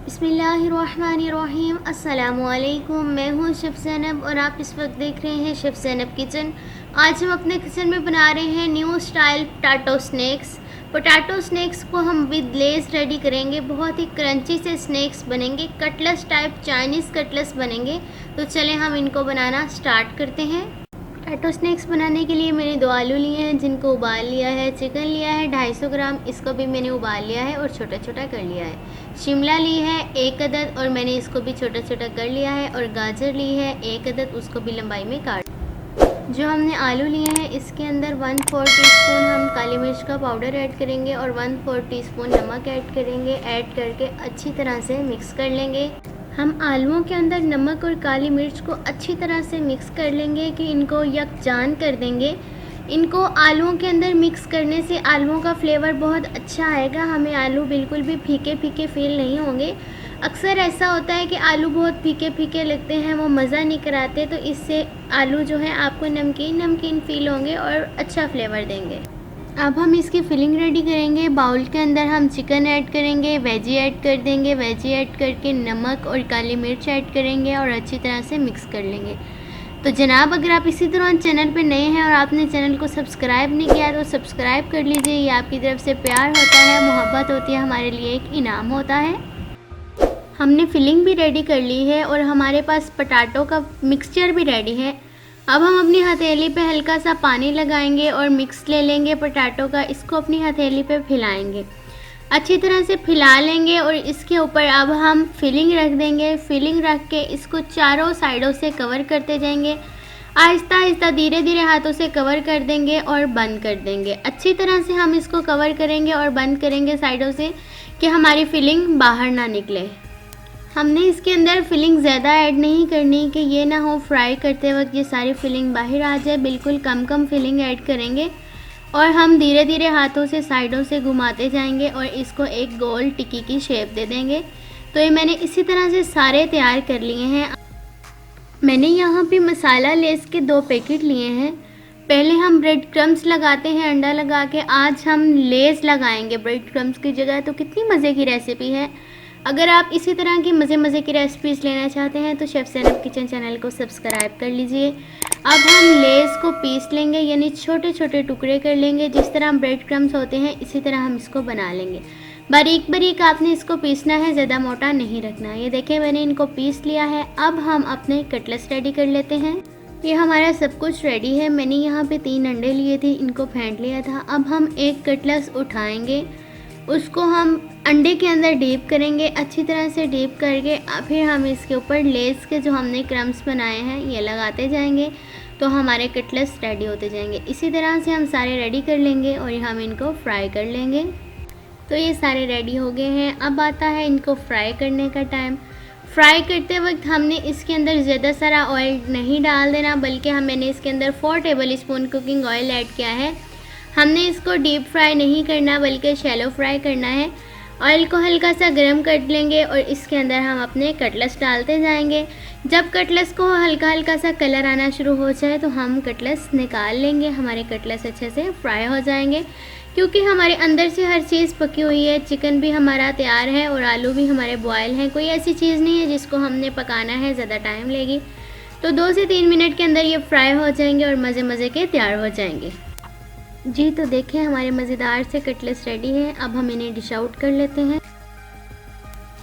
बिस्मिल्लाहिर्रहमानिर्रहीम। अस्सलामुअलैकुम। मैं हूँ शेफ़ ज़ैनब और आप इस वक्त देख रहे हैं शेफ़ ज़ैनब किचन। आज हम अपने किचन में बना रहे हैं new style potato snacks. Potato snacks को हम विद लेस रेडी करेंगे। बहुत ही क्रंची से स्नैक्स बनेंगे, कटलेस टाइप चाइनीज़ कटलेस बनेंगे। तो चलें हम इनको बनाना स्टार्ट करते हैं। पोटैटो स्नैक्स बनाने के लिए मैंने 2 आलू लिए हैं जिनको उबाल लिया है। चिकन लिया है 250 ग्राम, इसको भी मैंने उबाल लिया है और छोटा छोटा कर लिया है। शिमला ली है 1 अदद और मैंने इसको भी छोटा छोटा कर लिया है। और गाजर ली है 1 अदद, उसको भी लंबाई में काट। जो हमने आलू लिए हैं इसके अंदर 1/4 टीस्पून हम काली मिर्च का पाउडर ऐड करेंगे और 1/4 टीस्पून नमक ऐड करेंगे। ऐड करके अच्छी तरह से मिक्स कर लेंगे। हम आलूओं के अंदर नमक और काली मिर्च को अच्छी तरह से मिक्स कर लेंगे कि इनको यकजान कर देंगे। इनको आलूओं के अंदर मिक्स करने से आलूओं का फ्लेवर बहुत अच्छा आएगा। हमें आलू बिल्कुल भी फीके फीके फील नहीं होंगे। अक्सर ऐसा होता है कि आलू बहुत फीके फीके लगते हैं, वो मज़ा नहीं कराते। तो इससे आलू जो है आपको नमकीन नमकीन फील होंगे और अच्छा फ्लेवर देंगे। अब हम इसकी फिलिंग रेडी करेंगे। बाउल के अंदर हम चिकन ऐड करेंगे, वेजी ऐड कर देंगे। वेजी ऐड करके नमक और काली मिर्च ऐड करेंगे और अच्छी तरह से मिक्स कर लेंगे। तो जनाब, अगर आप इसी तरह चैनल पे नए हैं और आपने चैनल को सब्सक्राइब नहीं किया तो सब्सक्राइब कर लीजिए। ये आपकी तरफ से प्यार होता है, मोहब्बत होती है, हमारे लिए एक इनाम होता है। हमने फिलिंग भी रेडी कर ली है और हमारे पास पोटैटो का मिक्सचर भी रेडी है। अब हम अपनी हथेली पे हल्का सा पानी लगाएंगे और मिक्स ले लेंगे पोटैटो का। इसको अपनी हथेली पे फैलाएंगे, अच्छी तरह से फैला लेंगे और इसके ऊपर अब हम फिलिंग रख देंगे। फिलिंग रख के इसको चारों साइडों से कवर करते जाएंगे। आहिस्ता आहिस्ता धीरे धीरे हाथों से कवर कर देंगे और बंद कर देंगे। अच्छी तरह से हम इसको कवर करेंगे और बंद करेंगे साइडों से कि हमारी फिलिंग बाहर ना निकले। हमने इसके अंदर फिलिंग ज़्यादा ऐड नहीं करनी कि ये ना हो फ्राई करते वक्त ये सारी फिलिंग बाहर आ जाए। बिल्कुल कम कम फिलिंग ऐड करेंगे और हम धीरे धीरे हाथों से साइडों से घुमाते जाएंगे और इसको एक गोल टिक्की की शेप दे देंगे। तो ये मैंने इसी तरह से सारे तैयार कर लिए हैं। मैंने यहाँ पे मसाला लेस के 2 पैकेट लिए हैं। पहले हम ब्रेड क्रम्स लगाते हैं अंडा लगा के, आज हम लेस लगाएंगे ब्रेड क्रम्स की जगह। तो कितनी मज़े की रेसिपी है। अगर आप इसी तरह की मज़े की रेसिपीज़ लेना चाहते हैं तो शेफ़ ज़ैनब किचन चैनल को सब्सक्राइब कर लीजिए। अब हम लेस को पीस लेंगे, यानी छोटे छोटे टुकड़े कर लेंगे। जिस तरह ब्रेड क्रम्स होते हैं इसी तरह हम इसको बना लेंगे। बारीक बारीक आपने इसको पीसना है, ज़्यादा मोटा नहीं रखना। ये देखिए मैंने इनको पीस लिया है। अब हम अपने कटलेस रेडी कर लेते हैं। ये हमारा सब कुछ रेडी है। मैंने यहाँ पे 3 अंडे लिए थे, इनको फेंट लिया था। अब हम एक कटलेस उठाएँगे, उसको हम अंडे के अंदर डीप करेंगे, अच्छी तरह से डीप करके फिर हम इसके ऊपर लेस के जो हमने क्रम्स बनाए हैं ये लगाते जाएंगे। तो हमारे कटलेस रेडी होते जाएंगे। इसी तरह से हम सारे रेडी कर लेंगे और हम इनको फ्राई कर लेंगे। तो ये सारे रेडी हो गए हैं। अब आता है इनको फ्राई करने का टाइम। फ्राई करते वक्त हमने इसके अंदर ज़्यादा सारा ऑयल नहीं डाल देना, बल्कि मैंने इसके अंदर 4 table spoon cooking oil add किया है। हमने इसको डीप फ्राई नहीं करना बल्कि शैलो फ्राई करना है। ऑयल को हल्का सा गर्म कर लेंगे और इसके अंदर हम अपने कटलेस डालते जाएंगे। जब कटलेस को हल्का हल्का सा कलर आना शुरू हो जाए तो हम कटलेस निकाल लेंगे। हमारे कटलेस अच्छे से फ्राई हो जाएंगे क्योंकि हमारे अंदर से हर चीज़ पकी हुई है। चिकन भी हमारा तैयार है और आलू भी हमारे बॉयल हैं। कोई ऐसी चीज़ नहीं है जिसको हमने पकाना है, ज़्यादा टाइम लेगी। तो 2 से 3 मिनट के अंदर ये फ्राई हो जाएंगे और मज़े के तैयार हो जाएंगे। जी तो देखें हमारे मज़ेदार से कटलेस रेडी हैं। अब हम इन्हें डिश आउट कर लेते हैं।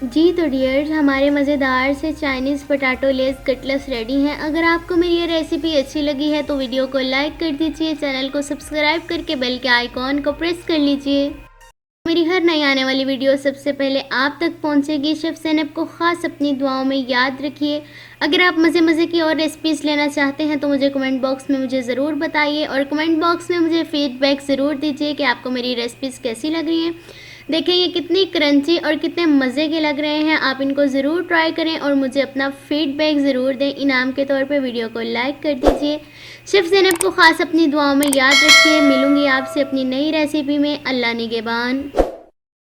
जी तो डियर्स, हमारे मज़ेदार से Chinese potato less Cutlass ready हैं। अगर आपको मेरी ये रेसिपी अच्छी लगी है तो वीडियो को लाइक कर दीजिए, चैनल को सब्सक्राइब करके बेल के आइकॉन को प्रेस कर लीजिए। मेरी हर नई आने वाली वीडियो सबसे पहले आप तक पहुंचेगी। शेफ़ ज़ैनब को ख़ास अपनी दुआओं में याद रखिए। अगर आप मज़े की और रेसिपीज़ लेना चाहते हैं तो मुझे कमेंट बॉक्स में मुझे ज़रूर बताइए और कमेंट बॉक्स में मुझे फ़ीडबैक ज़रूर दीजिए कि आपको मेरी रेसिपीज़ कैसी लग रही हैं। देखें ये कितनी क्रंची और कितने मज़े के लग रहे हैं। आप इनको ज़रूर ट्राई करें और मुझे अपना फ़ीडबैक ज़रूर दें। इनाम के तौर पे वीडियो को लाइक कर दीजिए। शेफ़ ज़ैनब को ख़ास अपनी दुआओं में याद रखिए। मिलूँगी आपसे अपनी नई रेसिपी में। अल्लाह निगहबान।